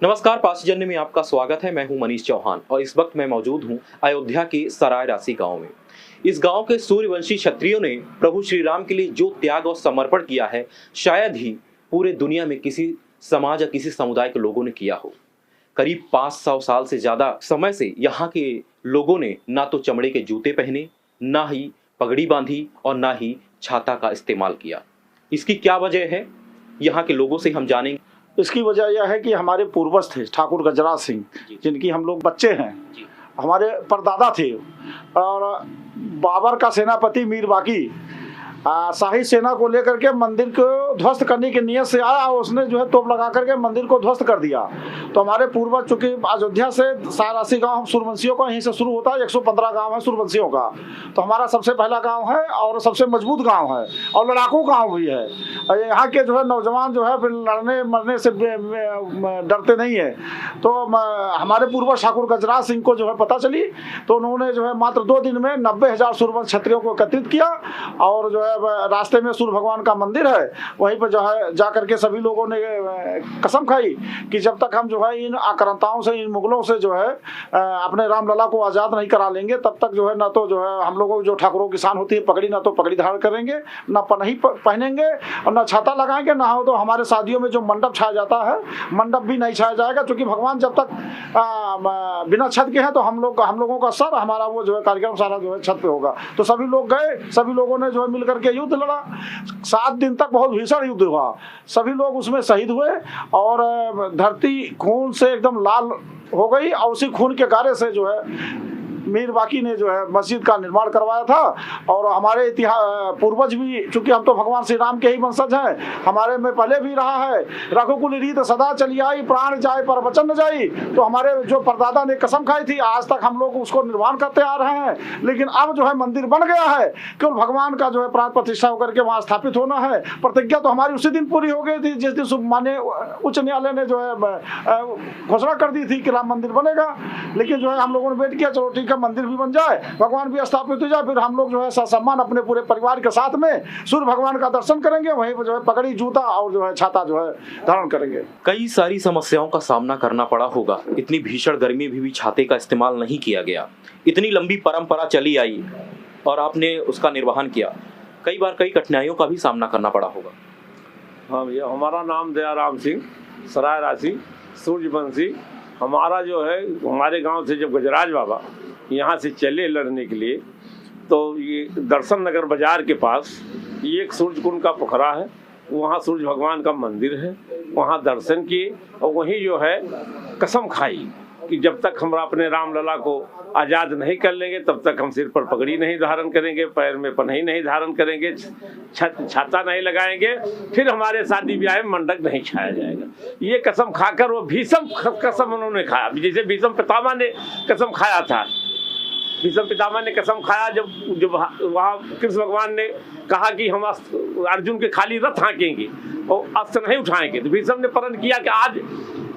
नमस्कार, पासीजन्य में आपका स्वागत है। मैं हूं मनीष चौहान और इस वक्त मैं मौजूद हूं अयोध्या के सराय राशि गांव में। इस गांव के सूर्यवंशी क्षत्रियों ने प्रभु श्री राम के लिए जो त्याग और समर्पण किया है, शायद ही पूरे दुनिया में किसी समाज या किसी समुदाय के लोगों ने किया हो। करीब 500 साल से ज्यादा समय से यहाँ के लोगों ने ना तो चमड़े के जूते पहने, ना ही पगड़ी बांधी और ना ही छाता का इस्तेमाल किया। इसकी क्या वजह है, यहाँ के लोगों से हम जानेंगे। इसकी वजह यह है कि हमारे पूर्वज थे ठाकुर गजराज सिंह, जिनकी हम लोग बच्चे हैं। हमारे परदादा थे और बाबर का सेनापति मीर बाकी शाही सेना को लेकर के मंदिर को ध्वस्त करने की नियत से आया और उसने जो है तोप लगा करके मंदिर को ध्वस्त कर दिया। तो हमारे पूर्वज, चूंकि अयोध्या से सारासी गांव सूर्यवंशियों का यहीं से शुरू होता है, 115 गांव है सूर्यवंशियों का। तो हमारा सबसे पहला गांव है और सबसे मजबूत गांव है और लड़ाकू गांव भी है। यहाँ के जो है नौजवान जो है फिर लड़ने मरने से डरते नहीं है। तो हमारे पूर्वज ठाकुर गजराज सिंह को जो है पता चली, तो उन्होंने जो है मात्र 2 दिन में 90,000 सूर्यवंश क्षत्रियों को एकत्रित किया और जो है रास्ते में सूर्य भगवान का मंदिर है, वहीं पर जो है जाकर के सभी लोगों ने कसम खाई कि जब तक हम जो है इन आक्रांताओं से, इन मुगलों से जो है अपने रामलला को आज़ाद नहीं करा लेंगे, तब तक जो है ना तो जो है हम लोगों को जो ठाकुरों की शान होती है पगड़ी, ना तो पगड़ी धारण करेंगे, ना पनही पहनेंगे और ना छाता लगाएंगे, ना हो तो हमारे शादियों में जो मंडप छाया जाता है, मंडप भी नहीं छाया जाएगा। क्योंकि भगवान जब तक बिना छत के हैं तो हम लोगों का सर, हमारा वो जो है कार्यक्रम सारा जो है छत पे होगा। तो सभी लोग गए, सभी लोगों ने जो है मिलकर के युद्ध लड़ा। 7 दिन तक बहुत भीषण युद्ध हुआ, सभी लोग उसमें शहीद हुए और धरती खून से एकदम लाल हो गई। और उसी खून के गारे से जो है मीर बाकी ने जो है मस्जिद का निर्माण करवाया था। और हमारे इतिहास पूर्वज भी, चूंकि हम तो भगवान श्री राम के ही वंशज हैं, हमारे में पहले भी रहा है, रघुकुल रीत सदा चली आई, प्राण जाए पर वचन न जाई। तो हमारे जो परदादा ने कसम खाई थी, आज तक हम लोग उसको निर्माण करते आ रहे हैं। लेकिन अब जो है मंदिर बन गया है, केवल भगवान का जो है प्राण प्रतिष्ठा होकर के वहाँ स्थापित होना है। प्रतिज्ञा तो हमारी उसी दिन पूरी हो गई थी जिस दिन माननीय उच्च न्यायालय ने जो है घोषणा कर दी थी कि राम मंदिर बनेगा। लेकिन जो है हम लोगों ने वेट किया, चलो ठीक है मंदिर भी बन जाए, भगवान भी स्थापित हो जाए, फिर हम लोग जो है सम्मान अपने पूरे परिवार के साथ में सूर्य भगवान का दर्शन करेंगे, वहीं पर जो है पगड़ी, जूता और जो है छाता जो है धारण करेंगे। कई सारी समस्याओं का सामना करना पड़ा होगा। इतनी भीषण गर्मी में भी छाते का इस्तेमाल नहीं किया गया। इतनी लंबी परंपरा चली आई और आपने उसका निर्वहन किया। कई बार कई कठिनाइयों का भी सामना करना पड़ा होगा। हाँ भैया, हमारा नाम दयाराम सिंह, सराय राशि, सूर्यवंशी। हमारा जो है हमारे गांव से जब गजराज बाबा यहाँ से चले लड़ने के लिए, तो ये दर्शन नगर बाजार के पास ये एक सूर्य कुंड का पोखरा है, वहाँ सूर्य भगवान का मंदिर है। वहाँ दर्शन किए और वहीं जो है कसम खाई कि जब तक हम अपने रामलला को आज़ाद नहीं कर लेंगे तब तक हम सिर पर पगड़ी नहीं धारण करेंगे, पैर में पन्ही नहीं धारण करेंगे, छाता नहीं लगाएंगे, फिर हमारे शादी ब्याह में मंडप नहीं छाया जाएगा। ये कसम खाकर वो भीषम कसम उन्होंने खाया, जैसे भीषम पितामह ने कसम खाया था। भीष्म पितामह ने कसम खाया जब वहाँ कृष्ण भगवान ने कहा कि हम अर्जुन के खाली रथ हाँकेंगे और अस्त्र नहीं उठाएंगे। तो भीष्म ने प्रण किया कि आज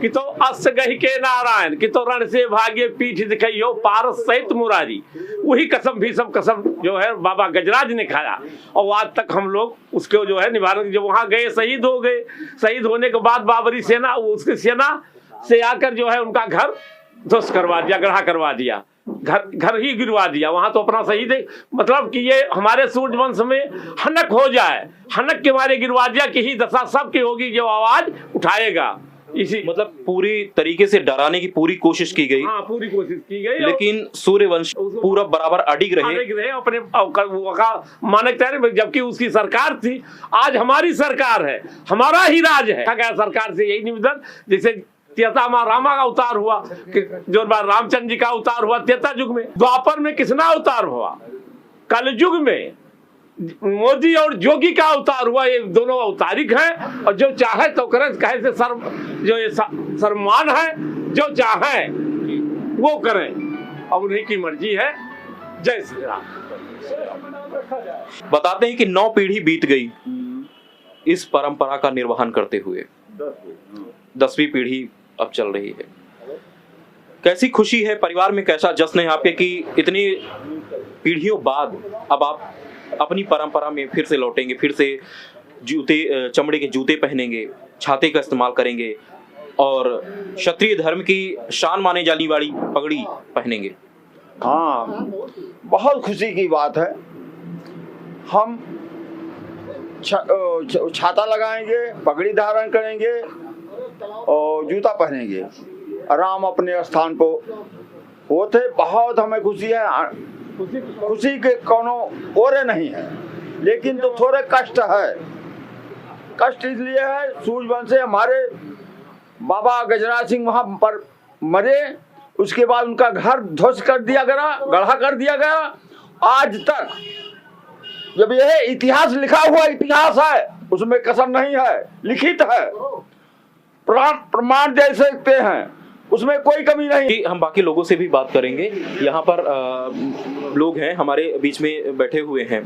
कि तो अस्त्र गही के नारायण, कि तो रण से भागे पीठ दिखाइयो पारस सहित मुरारी। वही कसम भीष्म कसम जो है बाबा गजराज ने खाया और आज तक हम लोग उसके जो है निवारण। जब वहाँ गए शहीद हो गए, शहीद होने के बाद बाबरी सेना, उसकी सेना से आकर जो है उनका घर ध्वस्त करवा दिया, गढ़ा करवा दिया, घर ही गिरवा दिया। वहां तो अपना शहीद है, मतलब कि ये हमारे सूर्यवंश में हनक हो जाए, हनक के मारे गिरवा दिया कि ही दशा सबकी होगी जो आवाज उठाएगा। इसी मतलब पूरी तरीके से डराने की पूरी कोशिश की गई। हाँ, पूरी कोशिश की गई, लेकिन सूर्यवंश पूरा बराबर अडिग रहे अपने मानकता है। जबकि उसकी सरकार थी, आज हमारी सरकार है, हमारा ही राज है। सरकार से यही निवेदन, जैसे त्रेता माँ रामा का अवतार हुआ, जो बार रामचंद्र जी का अवतार हुआ त्रेता युग में, द्वापर में किसना अवतार हुआ, कल युग में मोदी और जोगी का अवतार हुआ। ये दोनों अवतारिक हैं और जो चाहे तो करे, कहे से जो ये सम्मान है, जो चाहे वो करें और उन्हीं की मर्जी है। जय श्री राम। बताते हैं कि 9 पीढ़ी बीत गई इस परंपरा का निर्वहन करते हुए, 10वीं पीढ़ी अब चल रही है। कैसी खुशी है परिवार में, कैसा जश्न है आपके कि इतनी पीढ़ियों बाद अब आप अपनी परंपरा में फिर से लौटेंगे, फिर से जूते, चमड़े के जूते पहनेंगे, छाते का इस्तेमाल करेंगे, और क्षत्रिय धर्म की शान माने जाने वाली पगड़ी पहनेंगे। हाँ, बहुत खुशी की बात है। हम छाता लगाएंगे, पगड़ी धारण करेंगे और जूता पहनेंगे। राम अपने स्थान को वो थे। बहुत हमें खुशी है। खुशी के कोनो ओरे नहीं है, लेकिन तो थोड़े कष्ट है। कष्ट इसलिए है, सूर्यवंश से हमारे बाबा गजराज सिंह वहां पर मरे, उसके बाद उनका घर ध्वस्त कर दिया गया, गढ़ा कर दिया गया। आज तक जब यह इतिहास लिखा हुआ इतिहास है, उसमें कसर नहीं है, लिखित है, प्रमाण दे सकते हैं, उसमें कोई कमी नहीं। हम बाकी लोगों से भी बात करेंगे। यहाँ पर लोग हैं हमारे बीच में बैठे हुए हैं।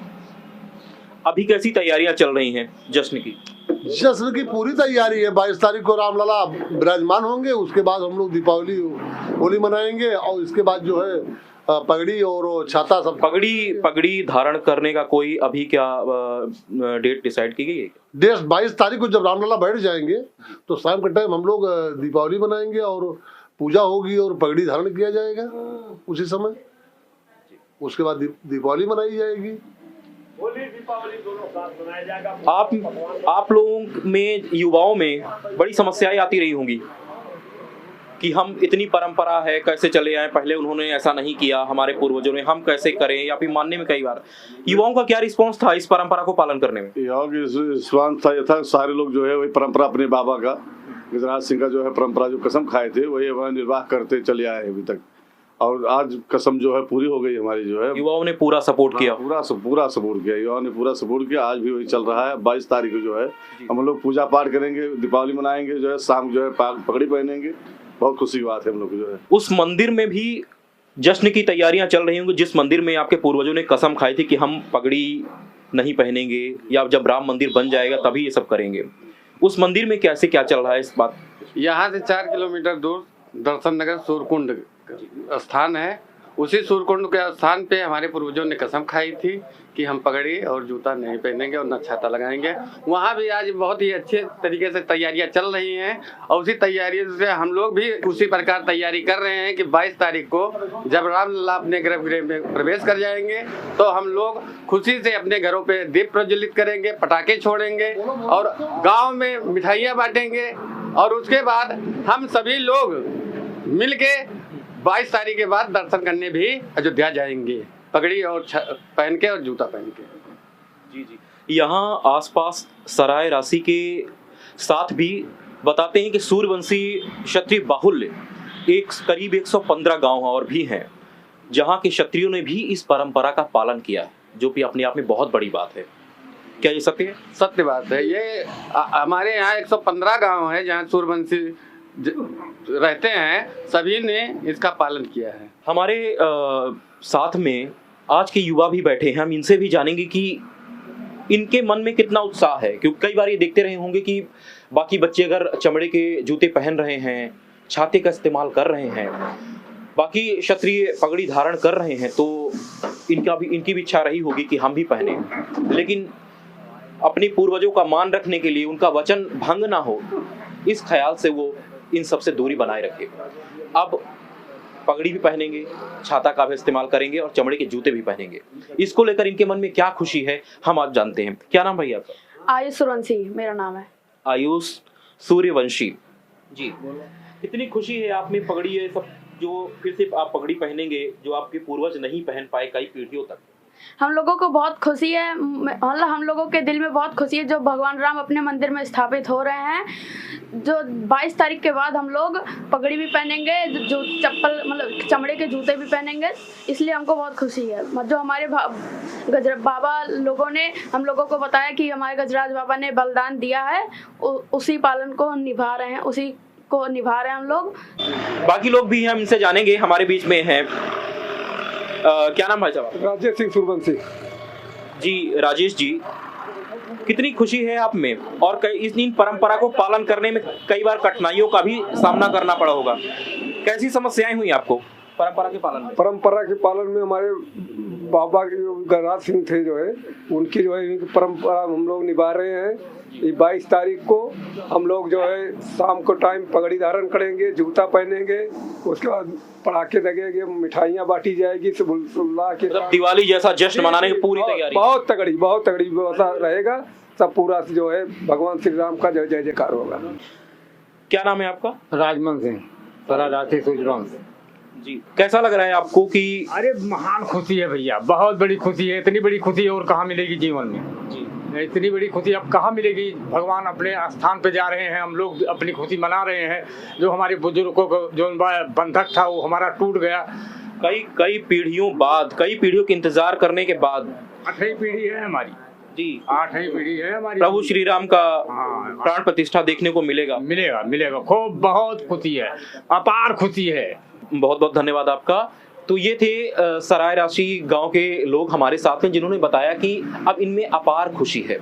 अभी कैसी तैयारियां चल रही हैं जश्न की? जश्न की पूरी तैयारी है। 22 तारीख को रामलला विराजमान होंगे, उसके बाद हम लोग दीपावली होली मनाएंगे और इसके बाद जो है पगड़ी और छाता सब। पगड़ी धारण करने का कोई अभी क्या डेट डिसाइड की गई है? डेट 22 तारीख को जब रामलला बैठ जाएंगे तो शाम के टाइम हम लोग दीपावली मनाएंगे और पूजा होगी और पगड़ी धारण किया जाएगा उसी समय। उसके बाद दीपावली मनाई जाएगी। आप लोगों में, युवाओं में बड़ी समस्याएं आती रही होंगी कि हम इतनी परंपरा है कैसे चले आए, पहले उन्होंने ऐसा नहीं किया, हमारे पूर्वजों ने, हम कैसे करें, या फिर मानने में कई बार युवाओं का क्या रिस्पांस था इस परंपरा को पालन करने में? युवाओं की रिस्पांस था, ये था सारे लोग जो है वही परंपरा अपने बाबा का गजराज सिंह का जो है परंपरा जो कसम खाए थे वही हमारे निर्वाह करते चले आए अभी तक। और आज कसम जो है पूरी हो गई हमारी। जो है युवाओं ने पूरा सपोर्ट किया। पूरा सपोर्ट किया, युवाओं ने पूरा सपोर्ट किया। आज भी वही चल रहा है। 22 तारीख को जो है हम लोग पूजा पाठ करेंगे, दीपावली मनाएंगे, जो है शाम जो है पगड़ी पहनेंगे। बहुत खुशी की बात है हम लोग को। जो है उस मंदिर में भी जश्न की तैयारियां चल रही होंगी जिस मंदिर में आपके पूर्वजों ने कसम खाई थी कि हम पगड़ी नहीं पहनेंगे, या जब राम मंदिर बन जाएगा तभी ये सब करेंगे। उस मंदिर में कैसे क्या चल रहा है इस बात? यहाँ से 4 किलोमीटर दूर दर्शन नगर सूर्यकुंड स्थान है। उसी सूर्यकुंड के स्थान पे हमारे पूर्वजों ने कसम खाई थी कि हम पगड़ी और जूता नहीं पहनेंगे और न छाता लगाएंगे। वहाँ भी आज बहुत ही अच्छे तरीके से तैयारियां चल रही हैं और उसी तैयारी से हम लोग भी उसी प्रकार तैयारी कर रहे हैं कि 22 तारीख को जब रामलला अपने गर्भगृह में प्रवेश कर जाएंगे तो हम लोग खुशी से अपने घरों पे दीप प्रज्वलित करेंगे, पटाखे छोड़ेंगे और गाँव में मिठाइयाँ बांटेंगे। और उसके बाद हम सभी लोग मिल के 22 तारीख के बाद दर्शन करने भी अयोध्या जाएंगे, पगड़ी और पहन के और जूता पहन के। जी। यहाँ आसपास सराय राशि के साथ भी बताते हैं कि सूर्यवंशी क्षत्रिय बाहुल्य एक करीब 115 गांव और भी हैं जहाँ के क्षत्रियों ने भी इस परंपरा का पालन किया है, जो कि अपने आप में बहुत बड़ी बात है। क्या ये सत्य है? सत्य बात है ये। हमारे यहाँ 115 गाँव है जहाँ सूर्यवंशी रहते हैं, सभी ने इसका पालन किया है। हमारे साथ में आज के युवा भी बैठे हैं, हम इनसे भी जानेंगे कि इनके मन में कितना उत्साह है। क्योंकि कई बार ये देखते रहे होंगे कि बाकी बच्चे अगर चमड़े के जूते पहन रहे हैं, छाते का इस्तेमाल कर रहे हैं, बाकी क्षत्रिय पगड़ी धारण कर रहे हैं, तो इनकी भी इच्छा रही होगी कि हम भी पहने। लेकिन अपने पूर्वजों का मान रखने के लिए, उनका वचन भंग ना हो, इस ख्याल से वो इन सब से दूरी बनाए रखे। अब पगड़ी भी पहनेंगे, छाता का भी इस्तेमाल करेंगे और चमड़े के जूते भी पहनेंगे। इसको लेकर इनके मन में क्या खुशी है हम आज जानते हैं। क्या नाम भैया आपका? आयुष सूर्यवंशी मेरा नाम है। आयुष सूर्यवंशी जी, कितनी खुशी है आप में पगड़ी है सब, जो फिर से आप पगड़ी पहनेंगे जो आपके पूर्वज नहीं पहन पाए कई पीढ़ियों तक। हम लोगों को बहुत खुशी है, मतलब हम लोगों के दिल में बहुत खुशी है जो भगवान राम अपने मंदिर में स्थापित हो रहे हैं। जो 22 तारीख के बाद हम लोग पगड़ी भी पहनेंगे, जो चप्पल मतलब चमड़े के जूते भी पहनेंगे, इसलिए हमको बहुत खुशी है। जो हमारे बाबा लोगों ने हम लोगों को बताया कि हमारे गजराज बाबा ने बलिदान दिया है, उसी पालन को निभा रहे हैं, उसी को निभा रहे हैं हम लोग। बाकी लोग भी हम इनसे जानेंगे, हमारे बीच में हैं। क्या नाम भाई साहब? राजेश सिंह सूर्यवंशी जी। राजेश जी, कितनी खुशी है आप में, और इन परंपरा को पालन करने में कई बार कठिनाइयों का भी सामना करना पड़ा होगा। कैसी समस्याएं हुई आपको परंपरा के पालन में? परंपरा के पालन में हमारे बाबा के जो गजराज सिंह थे जो है, उनकी जो है परंपरा हम लोग निभा रहे हैं। ये 22 तारीख को हम लोग जो है शाम को टाइम पगड़ी धारण करेंगे, जूता पहनेंगे, उसके बाद पटाखे लगेंगे, मिठाइयाँ बांटी जाएगी, सुल्ला के मतलब दिवाली जैसा जश्न मनाने की पूरी तैयारी। बहुत तगड़ी व्यवस्था रहेगा। सब पूरा जो है भगवान श्री राम का जय जयकार होगा। क्या नाम है आपका? राजमन सिंह, सरारासी सूर्यवंश। जी, कैसा लग रहा है आपको कि? अरे महान खुशी है भैया, बहुत बड़ी खुशी है। इतनी बड़ी खुशी और कहाँ मिलेगी जीवन में जी। इतनी बड़ी खुशी अब कहाँ मिलेगी। भगवान अपने स्थान पे जा रहे हैं, हम लोग अपनी खुशी मना रहे हैं। जो हमारे बुजुर्गों को जो बंधक था वो हमारा टूट गया। कई पीढ़ियों बाद, कई पीढ़ियों के इंतजार करने के बाद 8वीं पीढ़ी है हमारी जी, 8वीं पीढ़ी है हमारी। प्रभु श्री राम का प्राण प्रतिष्ठा देखने को मिलेगा। खूब बहुत खुशी है, अपार खुशी है। बहुत बहुत धन्यवाद आपका। तो ये थे सराय राशि गांव के लोग हमारे साथ हैं, जिन्होंने बताया कि अब इनमें अपार खुशी है।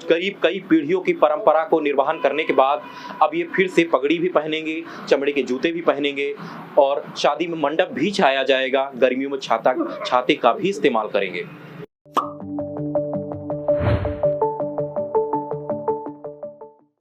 करीब कई पीढ़ियों की परंपरा को निर्वहन करने के बाद अब ये फिर से पगड़ी भी पहनेंगे, चमड़े के जूते भी पहनेंगे और शादी में मंडप भी छाया जाएगा। गर्मियों में छाते का भी इस्तेमाल करेंगे।